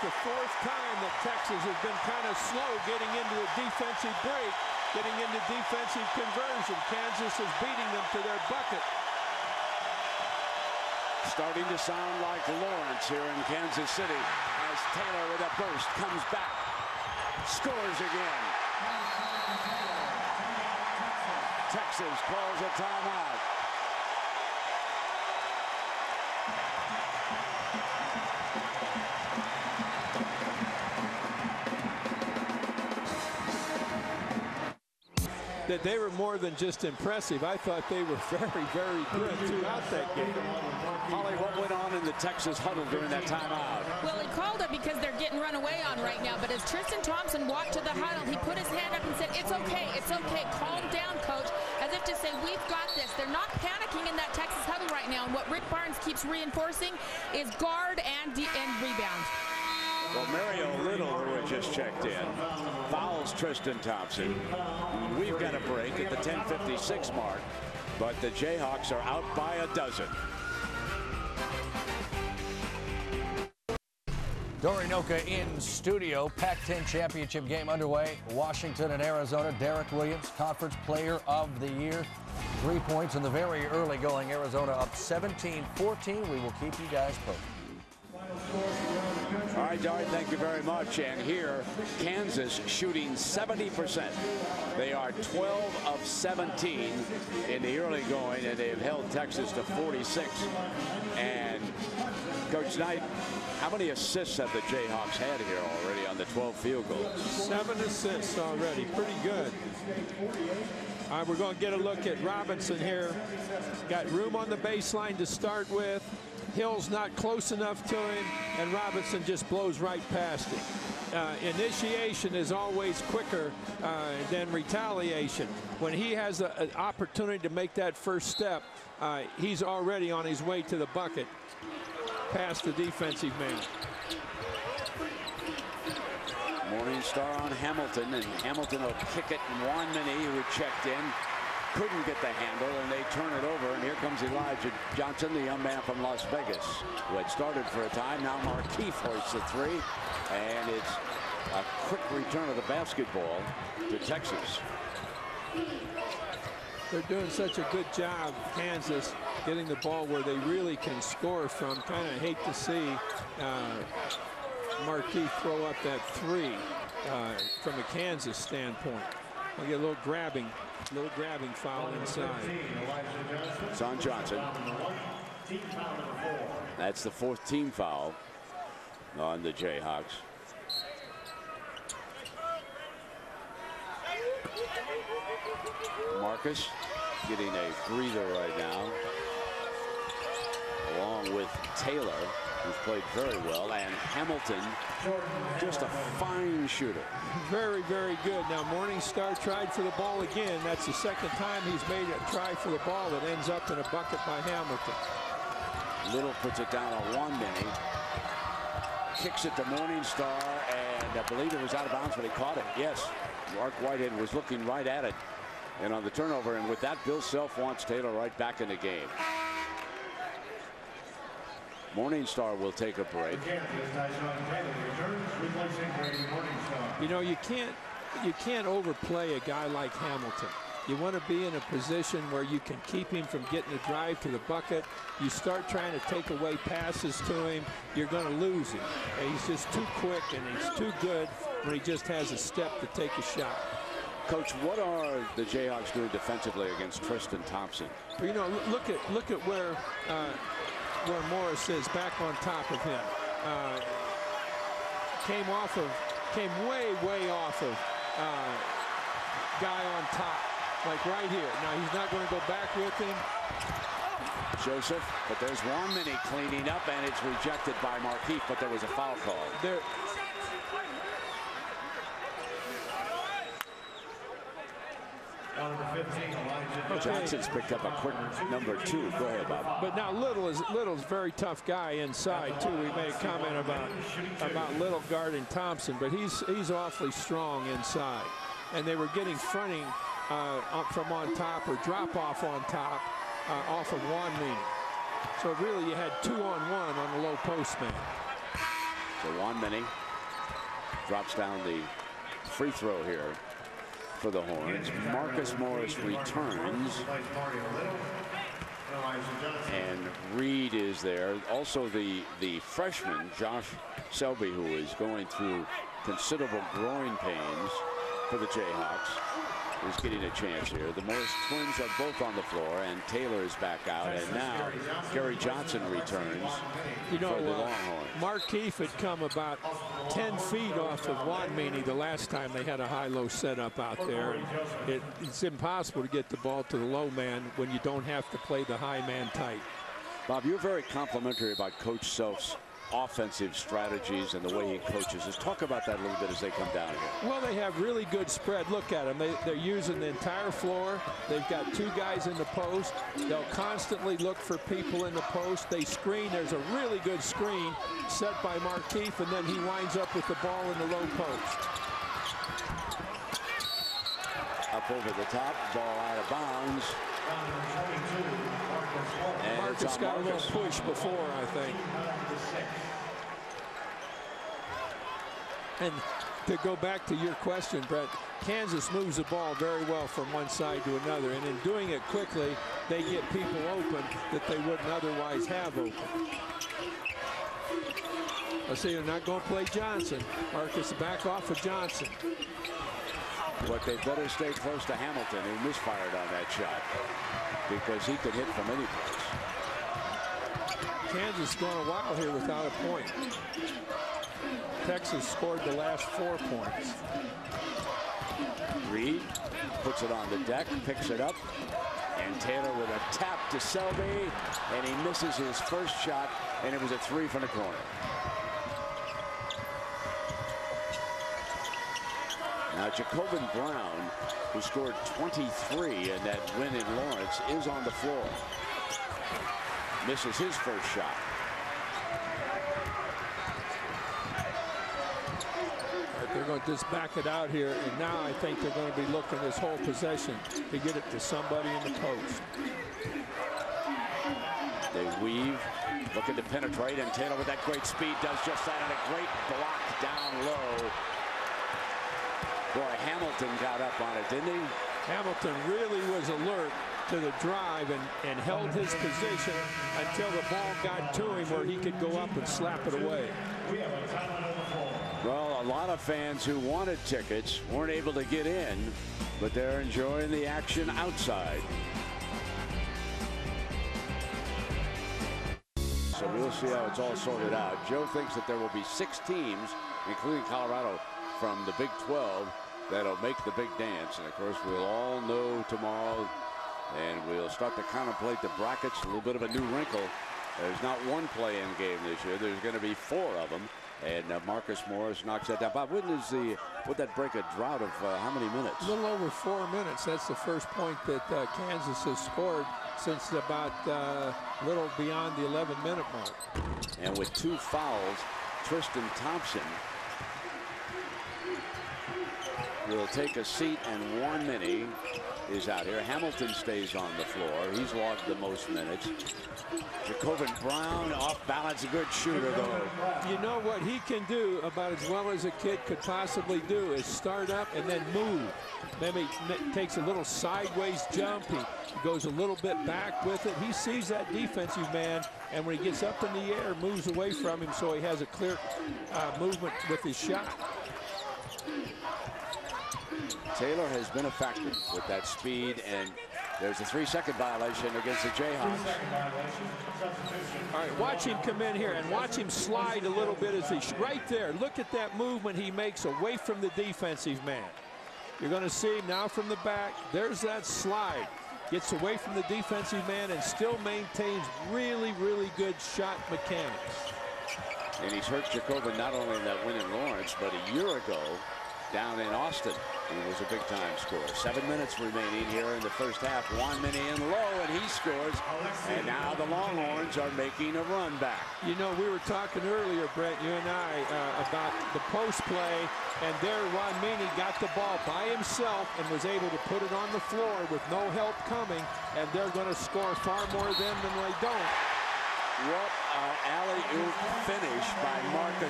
the fourth time that Texas has been kind of slow getting into a defensive break, getting into defensive conversion. Kansas is beating them to their bucket. Starting to sound like Lawrence here in Kansas City as Taylor with a burst comes back, scores again. Texas calls a timeout. That they were more than just impressive. I thought they were very, very good throughout that game. Holly, what went on in the Texas huddle during that timeout? Well, he called it because they're getting run away on right now. But as Tristan Thompson walked to the huddle, he put his hand up and said, "It's okay, it's okay. Calm down, coach." As if to say, we've got this. They're not panicking in that Texas huddle right now. And what Rick Barnes keeps reinforcing is guard and rebound. Well, Mario Little, who had just checked in, fouls Tristan Thompson. We've got a break at the 10:56 mark, but the Jayhawks are out by a dozen. Dory Noka in studio. Pac-10 championship game underway. Washington and Arizona. Derek Williams, Conference Player of the Year. 3 points in the very early going. Arizona up 17-14. We will keep you guys posted. All right, Dart, thank you very much. And here, Kansas shooting 70%. They are 12 of 17 in the early going, and they've held Texas to 46. And Coach Knight, how many assists have the Jayhawks had here already on the 12 field goals? 7 assists already. Pretty good. All right, we're going to get a look at Robinson here. Got room on the baseline to start with. Hill's not close enough to him, and Robinson just blows right past him. Initiation is always quicker than retaliation. When he has an opportunity to make that first step, he's already on his way to the bucket, past the defensive man. Morningstar on Hamilton, and Hamilton will kick it. And Wanmini, who checked in, couldn't get the handle, and they turn it over. And here comes Elijah Johnson, the young man from Las Vegas, who had started for a time. Now Markeith hoists the three, and it's a quick return of the basketball to Texas. They're doing such a good job, Kansas, getting the ball where they really can score from. Kind of hate to see Markeith throw up that three from a Kansas standpoint. We'll get a little grabbing foul inside. It's on Johnson. That's the 4th team foul on the Jayhawks. Marcus getting a breather right now, along with Taylor, who's played very well, and Hamilton, just a fine shooter. Very, very good. Now Morningstar tried for the ball again. That's the second time he's made a try for the ball that ends up in a bucket by Hamilton. Little puts it down on Wanmini, kicks it to Morningstar, and I believe it was out of bounds, but he caught it. Yes, Mark Whitehead was looking right at it, and on the turnover, and with that, Bill Self wants Taylor right back in the game. Morningstar will take a break. You know, you can't overplay a guy like Hamilton. You want to be in a position where you can keep him from getting a drive to the bucket. You start trying to take away passes to him, you're going to lose him. And he's just too quick, and he's too good when he just has a step to take a shot. Coach, what are the Jayhawks doing defensively against Tristan Thompson? Well, you know, look at where Morris is, back on top of him. Came way off of guy on top, like right here. Now he's not going to go back with him. Joseph, but there's Wanmini cleaning up, and it's rejected by Markeith, but there was a foul call. Johnson's picked up a quick number 2. Go ahead, Bob. But now Little's a very tough guy inside too. We made a comment about Little guarding Thompson, but he's awfully strong inside. And they were getting fronting from on top or drop off on top off of Wanmini. So really you had 2-on-1 on the low post man. So Juan Mini drops down the free throw here for the Horns. Marcus Morris returns. And Reed is there. Also the freshman, Josh Selby, who is going through considerable growing pains for the Jayhawks, is getting a chance here. The Morris twins are both on the floor, and Taylor is back out, and now Gary Johnson returns for the Longhorns. Markeith had come about 10 feet off of Wadmini the last time they had a high-low setup out there. It's impossible to get the ball to the low man when you don't have to play the high man tight. Bob, you're very complimentary about Coach Self's offensive strategies and the way he coaches us. Talk about that a little bit as they come down here. Well, they have really good spread. Look at them. They're using the entire floor. They've got 2 guys in the post. They'll constantly look for people in the post. They screen. There's a really good screen set by Markeith, and then he winds up with the ball in the low post. Up over the top, ball out of bounds. And Marcus got a little push before, I think. And to go back to your question, Brett, Kansas moves the ball very well from one side to another, and in doing it quickly, they get people open that they wouldn't otherwise have open. I see they're not going to play Johnson. Marcus back off of Johnson. But they better stay close to Hamilton, who misfired on that shot, because he could hit from any place. Kansas gone a while here without a point. Texas scored the last 4 points. Reed puts it on the deck, picks it up, and Taylor with a tap to Selby, and he misses his first shot, and it was a 3 from the corner. Now Jacobin Brown, who scored 23 in that win in Lawrence, is on the floor. Misses his first shot. They're going to just back it out here, and now I think they're going to be looking this whole possession to get it to somebody in the post. They weave, looking to penetrate, and Taylor with that great speed does just that, and a great block down low. Boy, Hamilton got up on it, didn't he? Hamilton really was alert to the drive and held his position until the ball got to him where he could go up and slap it away. Well, a lot of fans who wanted tickets weren't able to get in, but they're enjoying the action outside. So we'll see how it's all sorted out. Joe thinks that there will be 6 teams, including Colorado, from the Big 12 that'll make the big dance. And of course, we'll all know tomorrow, and we'll start to contemplate the brackets. A little bit of a new wrinkle. There's not one play-in game this year. There's going to be 4 of them. And Marcus Morris knocks that down. Bob, would that break a drought of how many minutes? A little over 4 minutes. That's the first point that Kansas has scored since about a little beyond the 11-minute mark. And with 2 fouls, Tristan Thompson will take a seat, and Juan Mini is out here. Hamilton stays on the floor. He's logged the most minutes. Jacobin Brown off balance, a good shooter though. You know what he can do about as well as a kid could possibly do is start up and then move. Maybe takes a little sideways jump. He goes a little bit back with it. He sees that defensive man, and when he gets up in the air, moves away from him so he has a clear movement with his shot. Taylor has been a factor with that speed, and there's a 3-second violation against the Jayhawks. All right, watch him come in here and watch him slide a little bit as he's right there. Look at that movement he makes away from the defensive man. You're going to see him now from the back. There's that slide. Gets away from the defensive man and still maintains really, really good shot mechanics. And he's hurt Jacobin not only in that win in Lawrence, but a year ago down in Austin. He was a big-time scorer. 7 minutes remaining here in the first half. Juan Mini in low, and he scores. And now the Longhorns are making a run back. You know, we were talking earlier, Brett, you and I, about the post play, and there Juan Mini got the ball by himself and was able to put it on the floor with no help coming, and they're going to score far more than they don't. What an alley-oop finish by Marcus